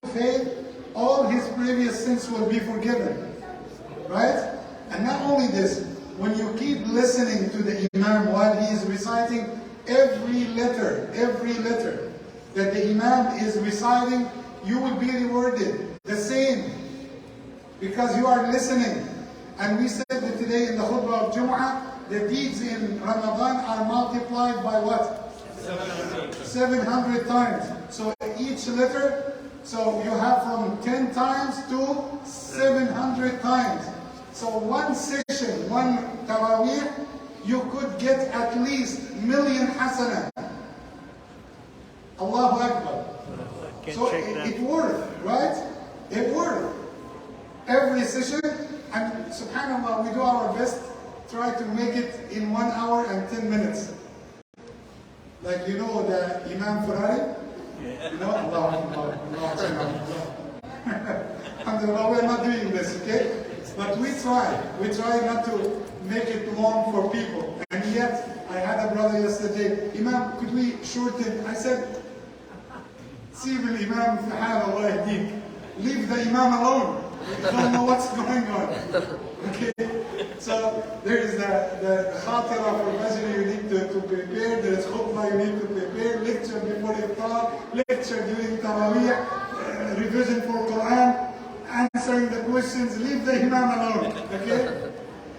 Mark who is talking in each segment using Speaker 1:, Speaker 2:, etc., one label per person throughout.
Speaker 1: faith, all his previous sins will be forgiven. Right? And not only this, when you keep listening to the Imam while he is reciting, every letter that the Imam is reciting, you will be rewarded the same, because you are listening. And we said that today in the khutbah of Jum'ah, the deeds in Ramadan are multiplied by what? 700 times. So each letter, so you have from 10 times to 700 times. So one session, one Taraweeh, you could get at least million hasanah. Allahu Akbar. So it worth, right? It worth. Every session, and subhanAllah, we do our best, try to make it in 1 hour and 10 minutes. Like, you know the Imam Ferrari? You know? Allah. Alhamdulillah, we're not doing this, okay? But we try not to make it long for people. And yet, I had a brother yesterday, Imam, could we shorten? I said, Sib al-Imam fi hal Allah yahdik. Leave the Imam alone. You don't know what's going on. Okay? So, there is the khatira for Masjid you need to prepare, there is khutbah you need to prepare, lecture before iftar, lecture during Taraweeh, revision for Quran, answering the questions. Leave the Imam alone. Okay?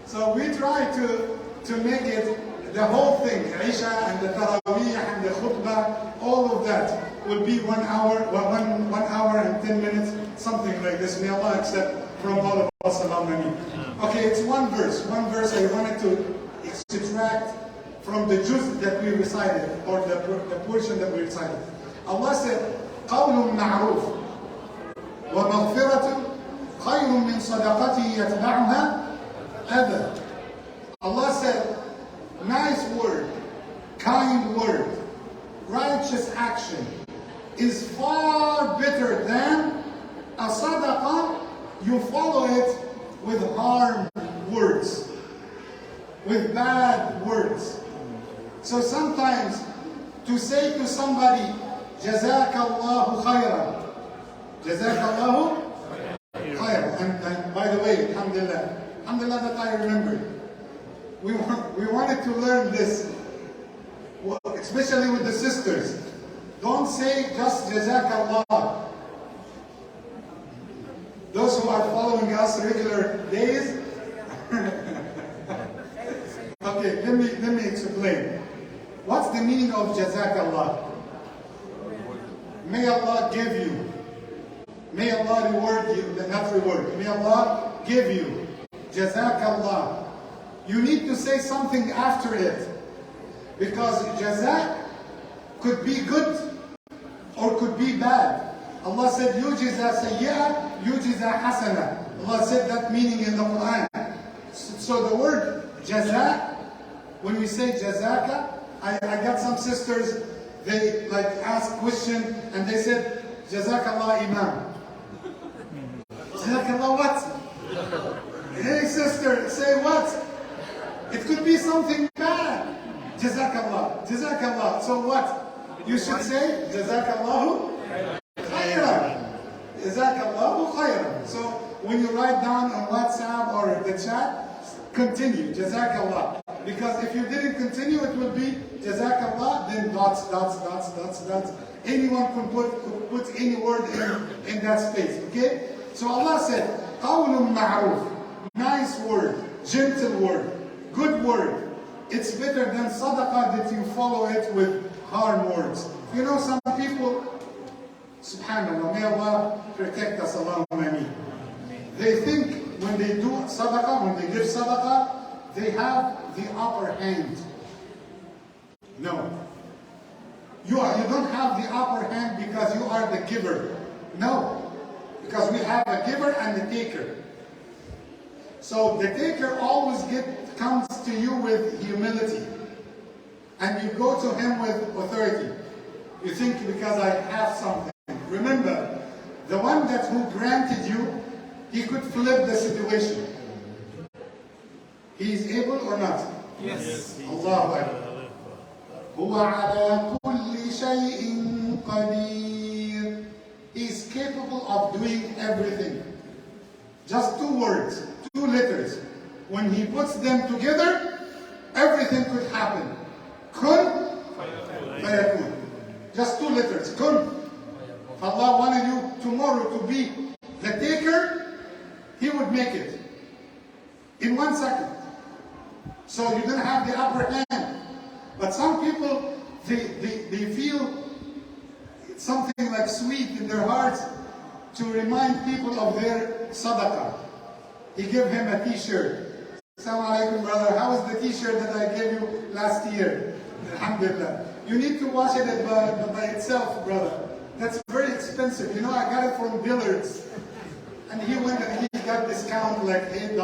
Speaker 1: So we try to make it the whole thing, Isha and the Taraweeh and the khutbah, all of that will be 1 hour, 1 hour and 10 minutes, something like this. May Allah accept from all of us. Okay, it's one verse I wanted to extract from the juz that we recited, or the portion that we recited. Allah said, قَوْلٌ مَعْرُوفٌ وَمَغْفِرَةٌ خَيْرٌ مِّن صَدَقَةٍ يَتْبَعُهَا أَذًى. Allah said, nice word, kind word, righteous action is far better than a sadaqah. You follow it with harm words, with bad words. So sometimes to say to somebody, Jazakallahu khayran, Jazakallahu khayran. And by the way, alhamdulillah that I remembered. We wanted to learn this, especially with the sisters. Don't say just Jazakallah. Those who are following us regular days. Okay, let me explain. What's the meaning of Jazakallah? May Allah give you. May Allah reward you, not reward. May Allah give you. Jazakallah. You need to say something after it. Because Jazak could be good or could be bad. Allah said, Yujiza sayyi'ah, yujiza hasana. Allah said that meaning in the Quran. So the word Jazak, when we say Jazaka, I got some sisters, they like ask question and they said, Jazakallah Imam. Jazakallah what? Hey sister, say what? It could be something bad. Jazakallah, Jazakallah. So what? You should say, Jazakallahu khayran. Jazakallahu khayran. So when you write down on WhatsApp or the chat, continue, Jazakallah. Because if you didn't continue, it would be Jazakallah, then dots. Anyone can put any word in that space, okay? So Allah said, قَوْلٌ مَعْرُوفٌ. Nice word, gentle word, good word. It's better than sadaqah that you follow it with hard words. You know, some people, subhanAllah, may Allah protect us, Allahumma ameen. They think when they do sadaqah, when they give sadaqah, they have the upper hand. No. You don't have the upper hand because you are the giver. No. Because we have a giver and a taker. So the taker always comes to you with humility. And you go to him with authority. You think because I have something. Remember, the one who granted you, he could flip the situation. He is able or not?
Speaker 2: Yes.
Speaker 1: Allahu Akbar. هو على كل شيء قدير. He is capable capable of doing everything. Just 2 words, 2 letters. When he puts them together, everything could happen. Kun, fayakun. Just 2 letters. Kun. If Allah wanted you tomorrow to be the taker, He would make it in 1 second. So you don't have the upper hand. But some people, they feel something like sweet in their hearts to remind people of their Sadaqa. He gave him a t-shirt. Assalamu alaikum, brother. How is the t-shirt that I gave you last year? Alhamdulillah. You need to wash it by itself, brother. That's very expensive. You know, I got it from Dillard's. And he went and he got discount like $8.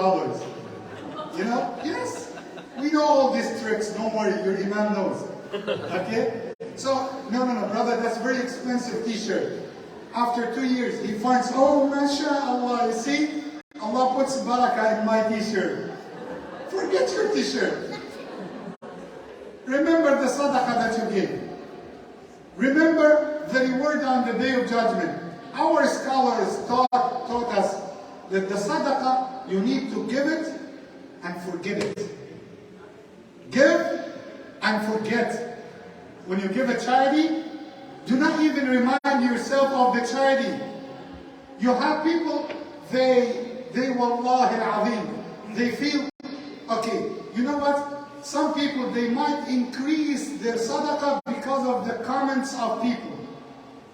Speaker 1: You know? Yes. We know all these tricks. Don't worry, your Imam knows. Okay? So, no, brother, that's very expensive t-shirt. After 2 years, he finds, oh, mashallah, you see? Allah puts barakah in my t-shirt. Forget your t-shirt. Remember the sadaqah that you gave. Remember the reward on the day of judgment. Our scholars taught us that the sadaqah, you need to give it and forget it. Give and forget. When you give a charity, do not even remind yourself of the charity. You have people, they wallahi al-azim, they feel, okay, you know what? Some people, they might increase their sadaqah because of the comments of people.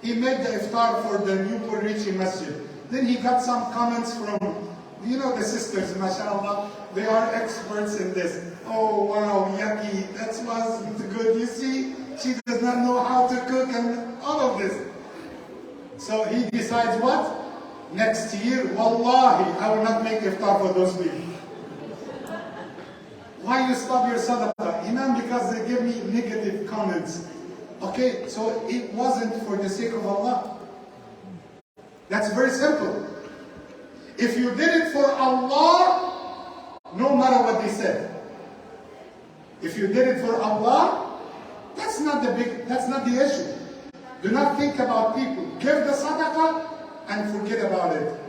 Speaker 1: He made the iftar for the new Richey masjid. Then he got some comments from, you know, the sisters, mashallah, they are experts in this. Oh, wow, yucky, that wasn't good. You see, she does not know how to cook and all of this. So he decides what? Next year, wallahi, I will not make iftar for those people. Why you stop your sadaqah? Imam, because they give me negative comments. Okay, so it wasn't for the sake of Allah. That's very simple. If you did it for Allah, no matter what they said. If you did it for Allah, that's not the issue. Do not think about people. Give the sadaqah and forget about it.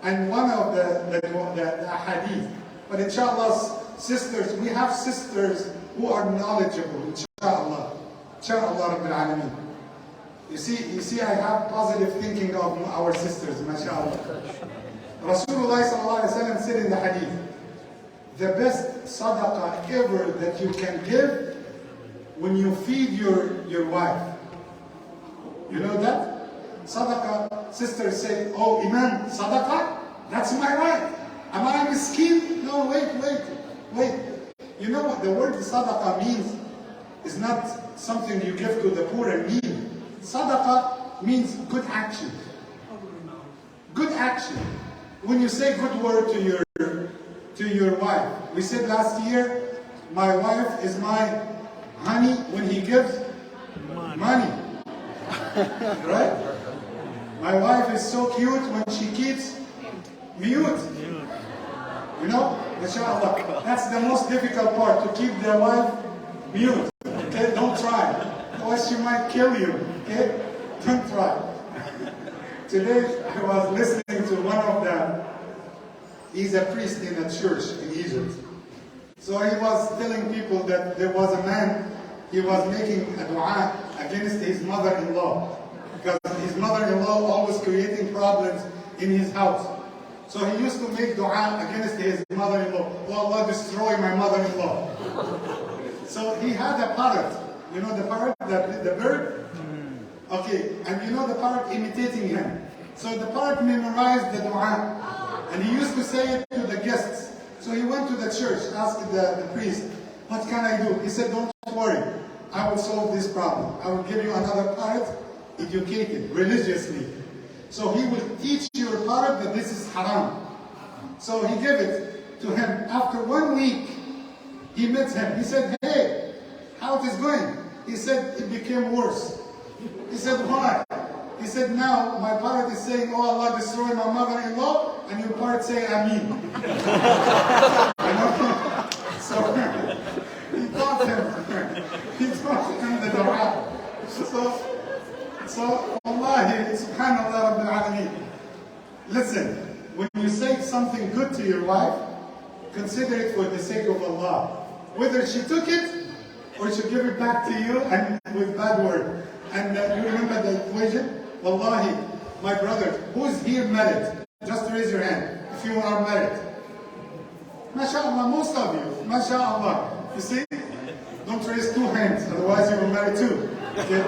Speaker 1: And one of the hadith. But inshallah, sisters, we have sisters who are knowledgeable, inshallah. Inshallah Rabbil Alameen. You see, I have positive thinking of our sisters, mashallah. Rasulullah sallallahu alaihi wasallam said in the hadith, the best sadaqah ever that you can give when you feed your wife. You know that? Sadaqah, sisters say, oh Imam, sadaqah? That's my right. Am I a miskin? No, wait. You know what the word sadaqah means? It's not something you give to the poor and needy. Sadaqah means good action. Good action. When you say good word to your wife. We said last year, my wife is my honey when he gives money. Right? My wife is so cute when she keeps mute. You know, mashallah. That's the most difficult part, to keep the wife mute. Okay, don't try. Otherwise she might kill you. Okay? Don't try. Today I was listening to one of them. He's a priest in a church in Egypt. So he was telling people that there was a man, he was making a dua against his mother-in-law. Because his mother-in-law always creating problems in his house. So he used to make dua against his mother-in-law. Oh Allah, destroy my mother-in-law. So he had a parrot. You know the parrot, the bird? Okay, and you know the parrot imitating him. So the parrot memorized the dua. And he used to say it to the guests. So he went to the church, asked the priest, what can I do? He said, don't worry. I will solve this problem. I will give you another parrot, educated religiously. So he will teach your parrot that this is haram. So he gave it to him. After 1 week, he met him. He said, hey, how it is going? He said, it became worse. He said, why? He said, now my parrot is saying, oh Allah, destroy my mother-in-law, and your parrot say, Ameen. So he taught him the dua. So, wallahi, subhanallah rabbil alameen. Listen, when you say something good to your wife, consider it for the sake of Allah. Whether she took it or she give it back to you and with bad word. And you remember the equation? Wallahi, my brother, who's here married? Just raise your hand if you are married. MashaAllah, most of you. MashaAllah. You see? Don't raise two hands, otherwise you will marry two. Okay?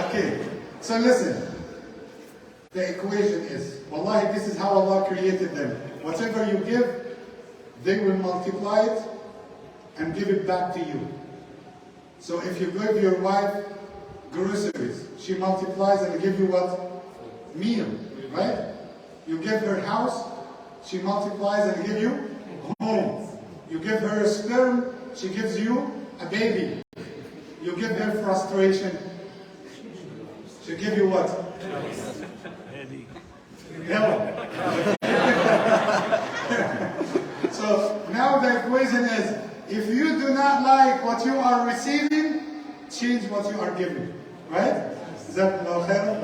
Speaker 1: Okay. So listen. The equation is, wallahi, this is how Allah created them. Whatever you give, they will multiply it and give it back to you. So if you give your wife groceries, she multiplies and give you what? Meal, right? You give her house, she multiplies and give you home. You give her sperm, she gives you a baby. You give her frustration, she give you what? So now the equation is, if you do not like what you are receiving, change what you are giving. Right? Jazakumullah khairan.